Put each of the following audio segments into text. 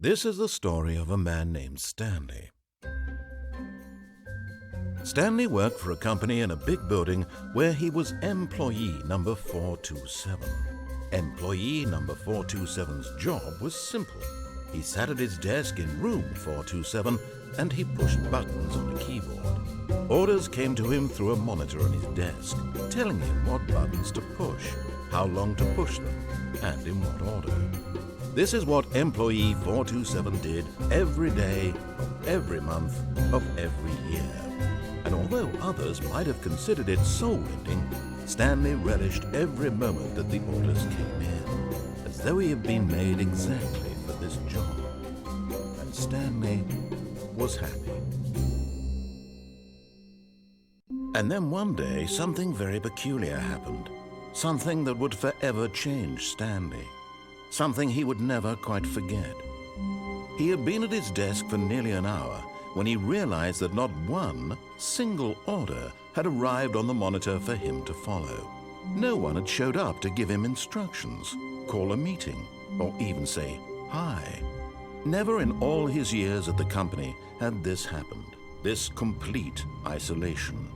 This is the story of a man named Stanley. Stanley worked for a company in a big building where he was employee number 427. Employee number 427's job was simple. He sat at his desk in room 427 and he pushed buttons on a keyboard. Orders came to him through a monitor on his desk, telling him what buttons to push, how long to push them, and in what order. This is what employee 427 did every day of every month of every year. And although others might have considered it soul-ending, Stanley relished every moment that the orders came in, as though he had been made exactly for this job. And Stanley was happy. And then one day, something very peculiar happened. Something that would forever change Stanley. Something he would never quite forget. He had been at his desk for nearly an hour when he realized that not one single order had arrived on the monitor for him to follow. No one had showed up to give him instructions, call a meeting, or even say hi. Never in all his years at the company had this happened, this complete isolation.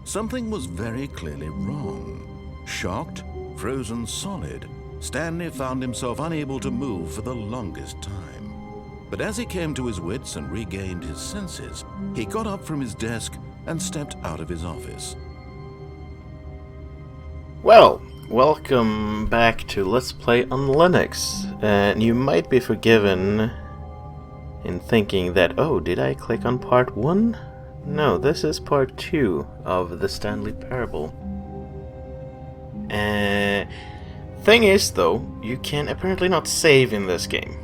Something was very clearly wrong. Shocked, frozen solid, Stanley found himself unable to move for the longest time. But as he came to his wits and regained his senses, he got up from his desk and stepped out of his office. Well, welcome back to Let's Play on Linux. And you might be forgiven in thinking that, oh, did I click on part 1? No, this is part 2 of the Stanley Parable. Thing is, though, you can apparently not save in this game.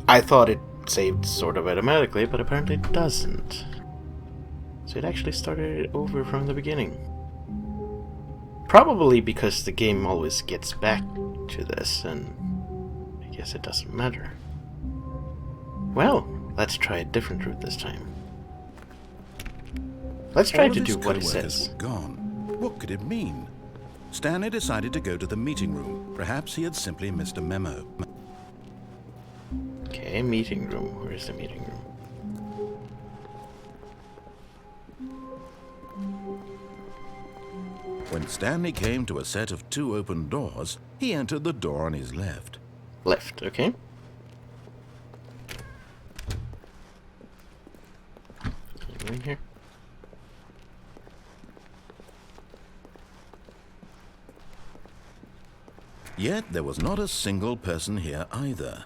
I thought it saved sort of automatically, but apparently it doesn't. So it actually started over from the beginning. Probably because the game always gets back to this, and I guess it doesn't matter. Well, let's try a different route this time. Let's try to do what it says. Gone. What could it mean? Stanley decided to go to the meeting room. Perhaps he had simply missed a memo. Okay, meeting room. Where's the meeting room? When Stanley came to a set of 2 open doors, he entered the door on his left. Left, okay. Can you in here? Yet there was not a single person here either.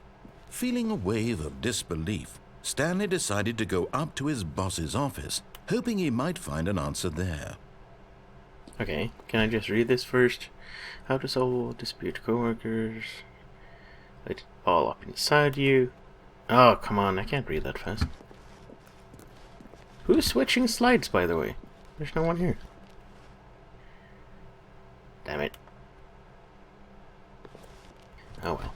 Feeling a wave of disbelief, Stanley decided to go up to his boss's office, hoping he might find an answer there. Okay, can I just read this first? How to solve dispute coworkers. It's all up inside you. Oh, come on, I can't read that fast. Who's switching slides, by the way? There's no one here. Damn it. Oh well.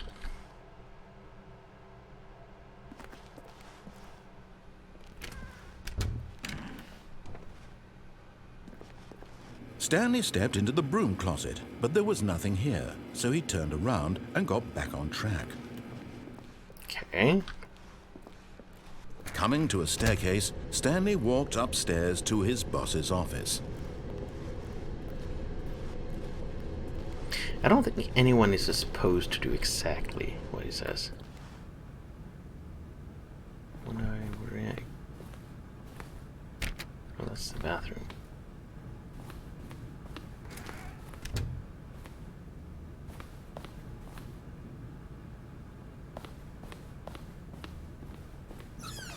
Stanley stepped into the broom closet, but there was nothing here, so he turned around and got back on track. Okay. Coming to a staircase, Stanley walked upstairs to his boss's office. I don't think anyone is supposed to do exactly what he says. When I react. Oh, that's the bathroom.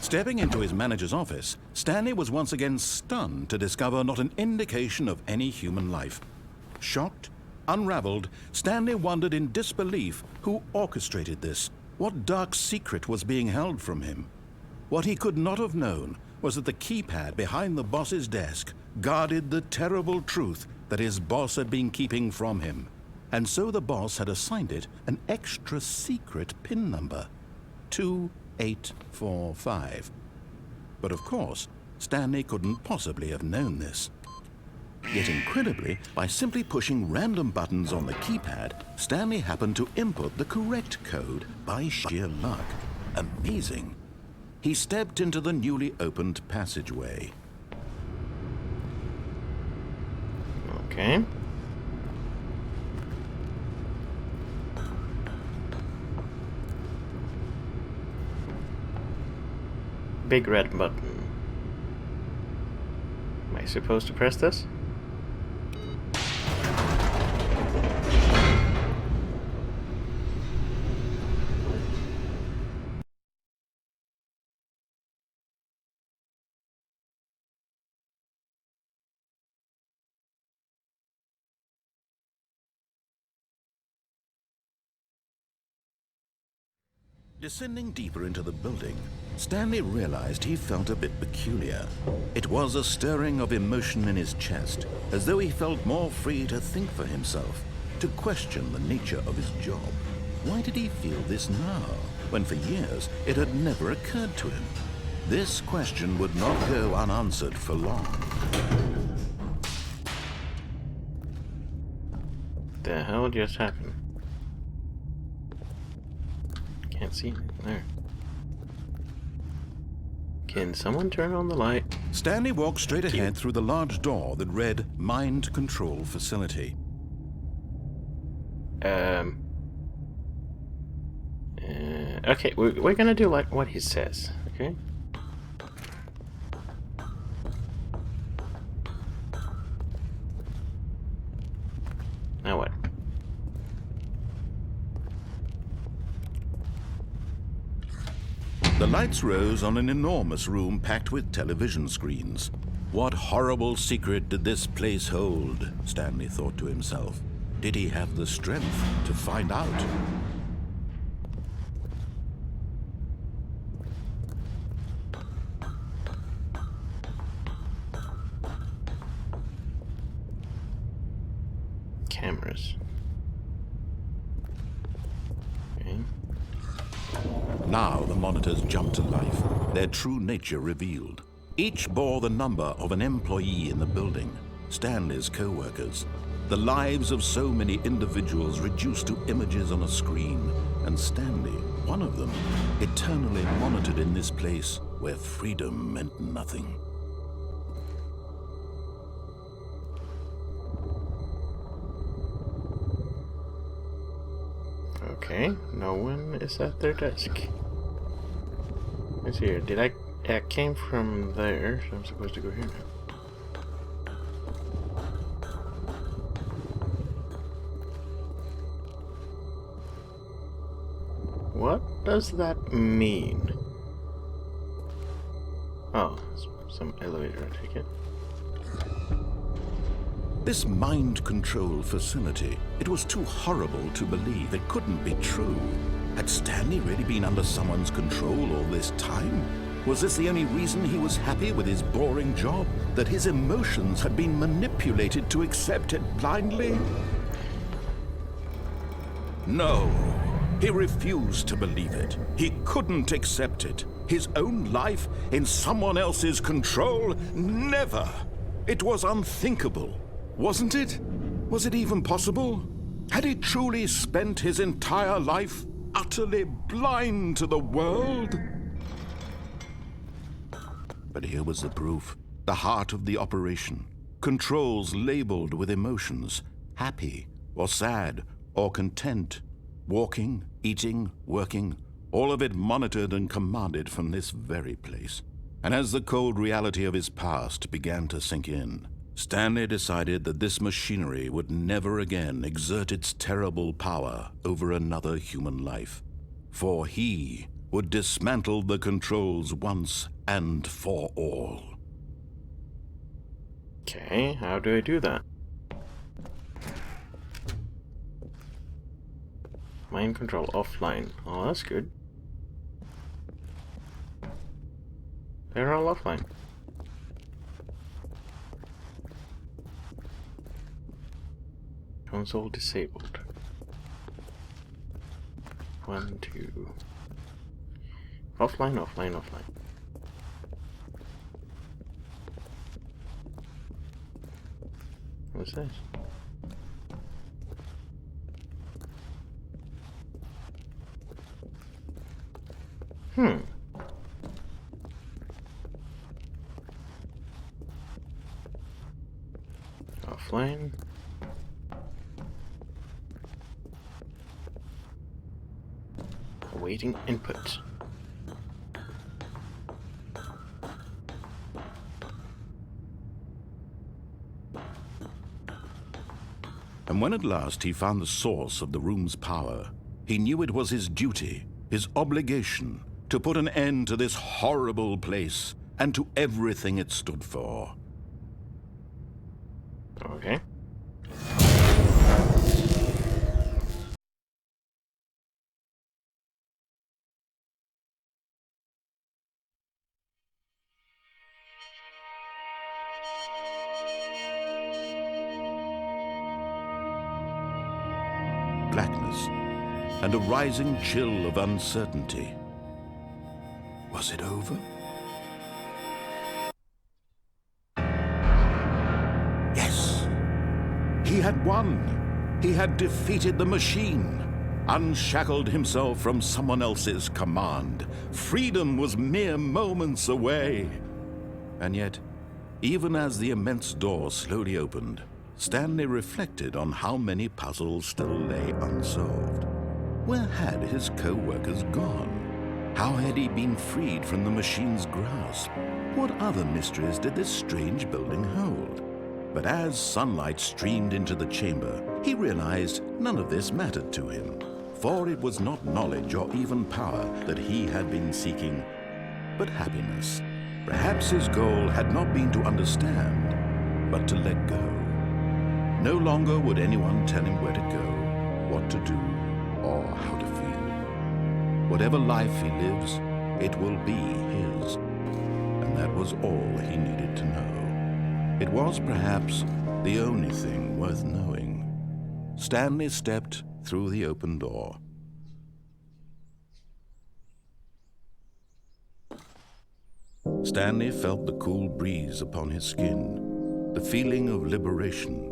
Stepping into his manager's office, Stanley was once again stunned to discover not an indication of any human life. Shocked, unraveled, Stanley wondered in disbelief who orchestrated this, what dark secret was being held from him. What he could not have known was that the keypad behind the boss's desk guarded the terrible truth that his boss had been keeping from him. And so the boss had assigned it an extra secret PIN number, 2845. But of course, Stanley couldn't possibly have known this. Yet incredibly, by simply pushing random buttons on the keypad, Stanley happened to input the correct code by sheer luck. Amazing. He stepped into the newly opened passageway. Okay. Big red button. Am I supposed to press this? Descending deeper into the building, Stanley realized he felt a bit peculiar. It was a stirring of emotion in his chest, as though he felt more free to think for himself, to question the nature of his job. Why did he feel this now, when for years it had never occurred to him? This question would not go unanswered for long. The hell just happened? Can't see anything there. Can someone turn on the light? Stanley walked straight ahead through the large door that read Mind Control Facility. Okay, we're gonna do like what he says, okay? Now what? The lights rose on an enormous room packed with television screens. What horrible secret did this place hold? Stanley thought to himself. Did he have the strength to find out? Cameras. Okay. Now the monitors jumped to life, their true nature revealed. Each bore the number of an employee in the building, Stanley's co-workers. The lives of so many individuals reduced to images on a screen, and Stanley, one of them, eternally monitored in this place where freedom meant nothing. Okay, no one is at their desk. Let's see here. I came from there, so I'm supposed to go here now. What does that mean? Oh, some elevator, I take it. This mind control facility, it was too horrible to believe. It couldn't be true. Had Stanley really been under someone's control all this time? Was this the only reason he was happy with his boring job? That his emotions had been manipulated to accept it blindly? No, he refused to believe it. He couldn't accept it. His own life in someone else's control? Never! It was unthinkable. Wasn't it? Was it even possible? Had he truly spent his entire life utterly blind to the world? But here was the proof. The heart of the operation. Controls labeled with emotions. Happy, or sad, or content. Walking, eating, working. All of it monitored and commanded from this very place. And as the cold reality of his past began to sink in, Stanley decided that this machinery would never again exert its terrible power over another human life, for he would dismantle the controls once and for all. Okay, how do I do that? Mind control offline. Oh, that's good. They're all offline. Console disabled. 1, 2. Offline, offline, offline. What's this? Offline. Awaiting input. And when at last he found the source of the room's power, he knew it was his duty, his obligation, to put an end to this horrible place and to everything it stood for. Okay. Blackness and a rising chill of uncertainty. Was it over? Yes! He had won! He had defeated the machine, unshackled himself from someone else's command. Freedom was mere moments away. And yet, even as the immense door slowly opened, Stanley reflected on how many puzzles still lay unsolved. Where had his co-workers gone? How had he been freed from the machine's grasp? What other mysteries did this strange building hold? But as sunlight streamed into the chamber, he realized none of this mattered to him, for it was not knowledge or even power that he had been seeking, but happiness. Perhaps his goal had not been to understand, but to let go. No longer would anyone tell him where to go, what to do, or how to feel. Whatever life he lives, it will be his. And that was all he needed to know. It was perhaps the only thing worth knowing. Stanley stepped through the open door. Stanley felt the cool breeze upon his skin, the feeling of liberation,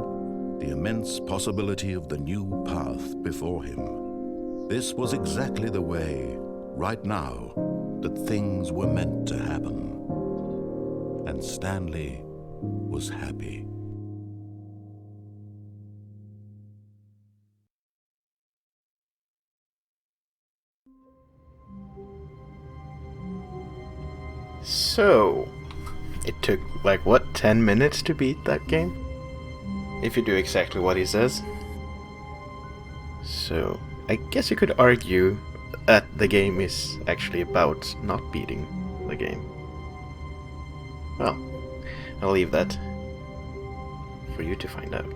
the immense possibility of the new path before him. This was exactly the way, right now, that things were meant to happen. And Stanley was happy. So, it took, like, what, 10 minutes to beat that game? If you do exactly what he says. So, I guess you could argue that the game is actually about not beating the game. Well, I'll leave that for you to find out.